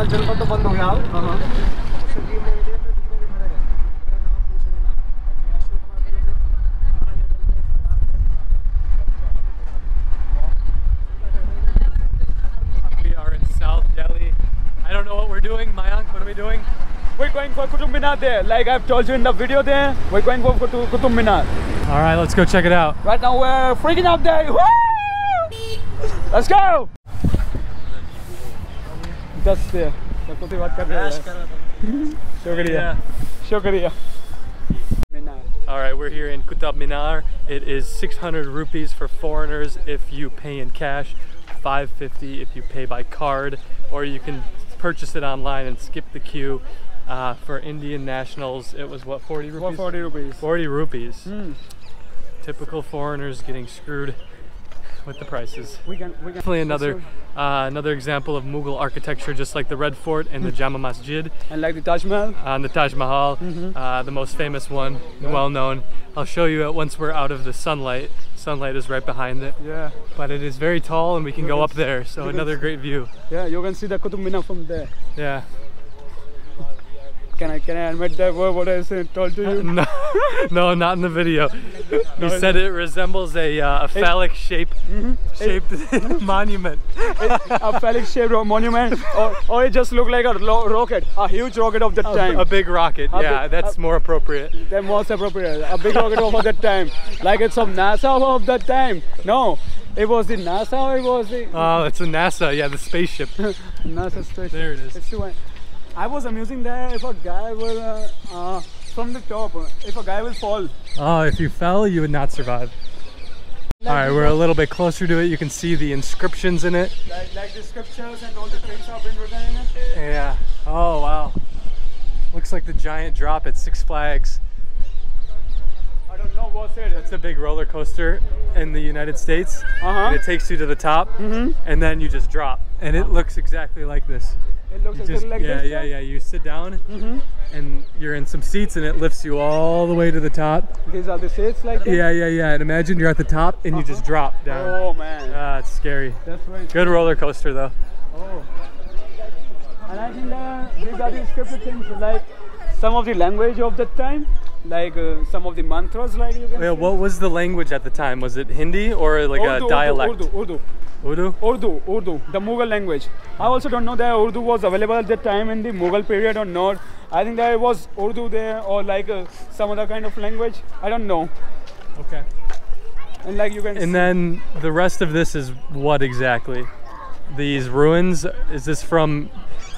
जनपद तो बंद हो गया। We are in South Delhi. I don't know what we're doing. Mayank, what are we doing? We're going for Qutub Minar there. Like I've told you in the video there, we're going for Qutub Minar. All right, let's go check it out. Right now we're freaking out there. Woo! Let's go! That's there. Shukriya. Shukriya. All right, we're here in Qutub Minar. It is 600 rupees for foreigners if you pay in cash, 550 if you pay by card, or you can purchase it online and skip the queue. For Indian nationals, it was what, 40 rupees? 40 rupees. 40 rupees. Typical foreigners getting screwed with the prices. We can Definitely another example of Mughal architecture, just like the Red Fort and the Jama Masjid. And like the Taj Mahal. And the Taj Mahal, the most famous one, well known. I'll show you it once we're out of the sunlight. Sunlight is right behind it. Yeah. But it is very tall and we can go up there, so another great view. Yeah, you can see the Qutub Minar from there. Yeah. Can I admit that word what I told to you? No, no, not in the video. He said it resembles a phallic shaped monument. A phallic shaped monument, or it just looked like a rocket, a huge rocket of that time. A big rocket, yeah, that's more appropriate. That's most appropriate. A big rocket of that time, like it's from NASA of that time. No, it was the NASA. It was the. Oh, it's a NASA, yeah, the spaceship. NASA spaceship. There it is. It's the one. I was amusing there if a guy will from the top, if a guy will fall. Oh, if you fell, you would not survive. All right, we're a little bit closer to it. You can see the inscriptions in it. Like the scriptures and all the things have been written in it. Yeah. Oh, wow. Looks like the giant drop at Six Flags. I don't know what's it. It's a big roller coaster in the United States. And it takes you to the top, and then you just drop. And it looks exactly like this. It looks exactly like this. Yeah. You sit down, and you're in some seats, and it lifts you all the way to the top. These are the seats like that? Yeah. And imagine you're at the top, and you just drop down. Oh man. Ah, it's scary. That's right. Good roller coaster though. Oh. And I think these are the scripted things, like some of the language of that time, like some of the mantras, like you can see. What was the language at the time? Was it Hindi or like a dialect? Urdu, the Mughal language. I also don't know that Urdu was available at that time in the Mughal period or not. I think that it was Urdu there, or like some other kind of language. I don't know. Okay. And like you can. And then the rest of this is what exactly? These ruins? Is this from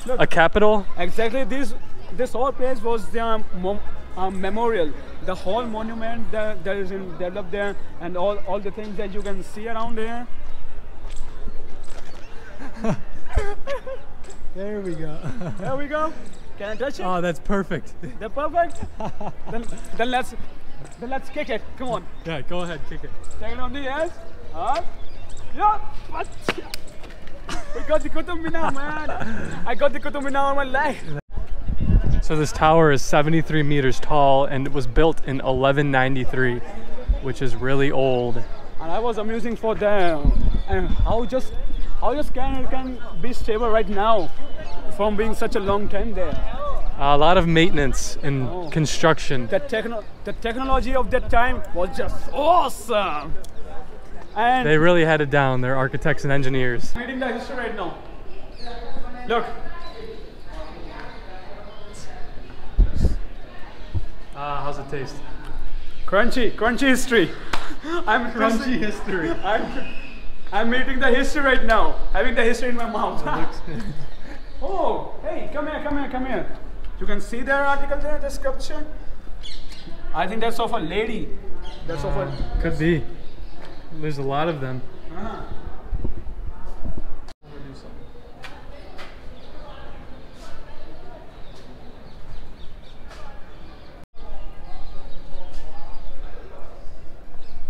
a capital? Exactly. This whole place was the memorial, the whole monument that is developed there, and all the things that you can see around here. There we go. There we go. Can I touch it? Oh, that's perfect. They're perfect. then let's kick it. Come on. Yeah, go ahead, kick it. Take it on the ears. Yeah. We got the Qutub Minar, man. I got the Qutub Minar on my leg. So this tower is 73 meters tall, and it was built in 1193, which is really old. And I was amusing for them, and how just can be stable right now from being such a long time there. A lot of maintenance and construction. The technology of that time was just awesome. And they really had it down. They're architects and engineers. I'm reading the history right now. Look. How's it taste? Crunchy history. Crunchy history. I'm reading the history right now, having the history in my mouth. Oh, hey, come here. You can see their article there, the sculpture. I think that's of a lady. That's of a. Could be. There's a lot of them.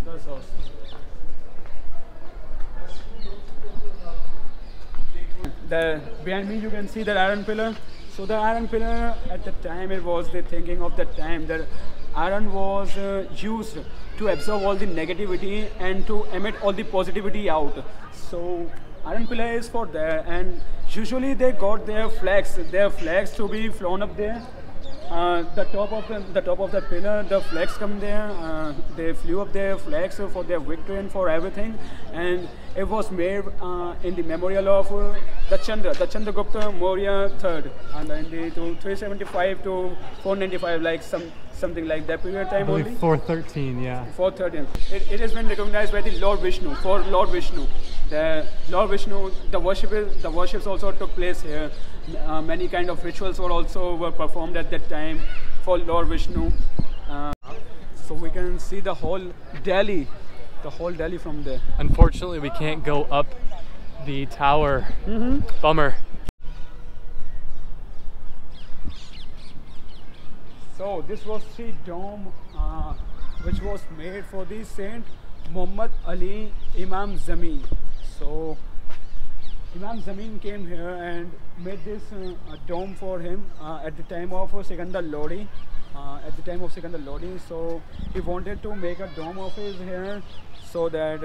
That's awesome. Behind me you can see that iron pillar. So the iron pillar at the time, it was the thinking of that time that iron was used to absorb all the negativity and to emit all the positivity out. So Iron pillar is for there, and usually they got their flags to be flown up there. The top of the pillar, the flags come there. They flew up their flags for their victory and for everything. And it was made in the memorial of the Chandragupta Maurya III, and in the 375 to 495, like something like that period of time. I believe only 413, yeah. 413. It has been recognized by the Lord Vishnu, for Lord Vishnu. The Lord Vishnu, the worships also took place here. Many kind of rituals were performed at that time for Lord Vishnu. So we can see the whole Delhi from there. Unfortunately, we can't go up the tower. Bummer. So this was the dome which was made for the Saint Muhammad Ali Imam Zamin. So Imam Zamin came here and made this dome for him at the time of Sikandar Lodi. So he wanted to make a dome of his here, so that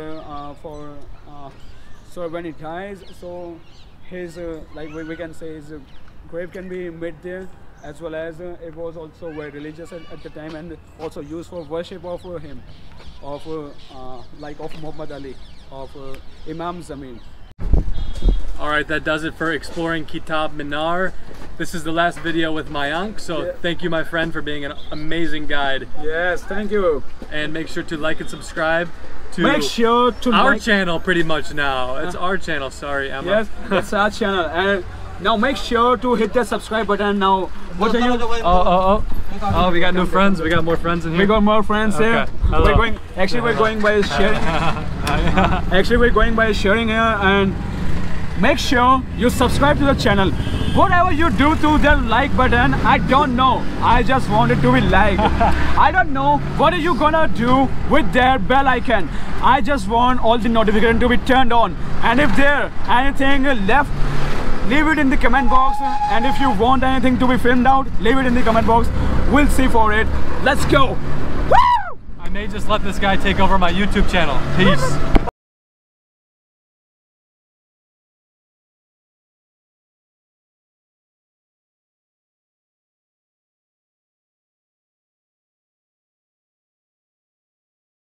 so when he dies, so his like we can say his grave can be made there, as well as it was also very religious at the time, and also used for worship of him, of Muhammad Ali, of Imam Zamin. Alright, that does it for exploring Qutb Minar. This is the last video with Mayank, so thank you, my friend, for being an amazing guide. Yes, thank you. And make sure to like and subscribe to our channel pretty much now. It's our channel, sorry, Emma. Yes, it's our channel. And now make sure to hit the subscribe button now. What are you? Oh, we got new friends. We got more friends in here. We got more friends here. Hello. We're going by sharing. Actually, we're going by sharing here, and make sure you subscribe to the channel. Whatever you do to the like button, I don't know. I just want it to be liked. I don't know what are you gonna do with that bell icon. I just want all the notifications to be turned on. And if there anything left, leave it in the comment box. And if you want anything to be filmed out, leave it in the comment box. We'll see for it. Let's go. Woo! I may just let this guy take over my YouTube channel. Peace.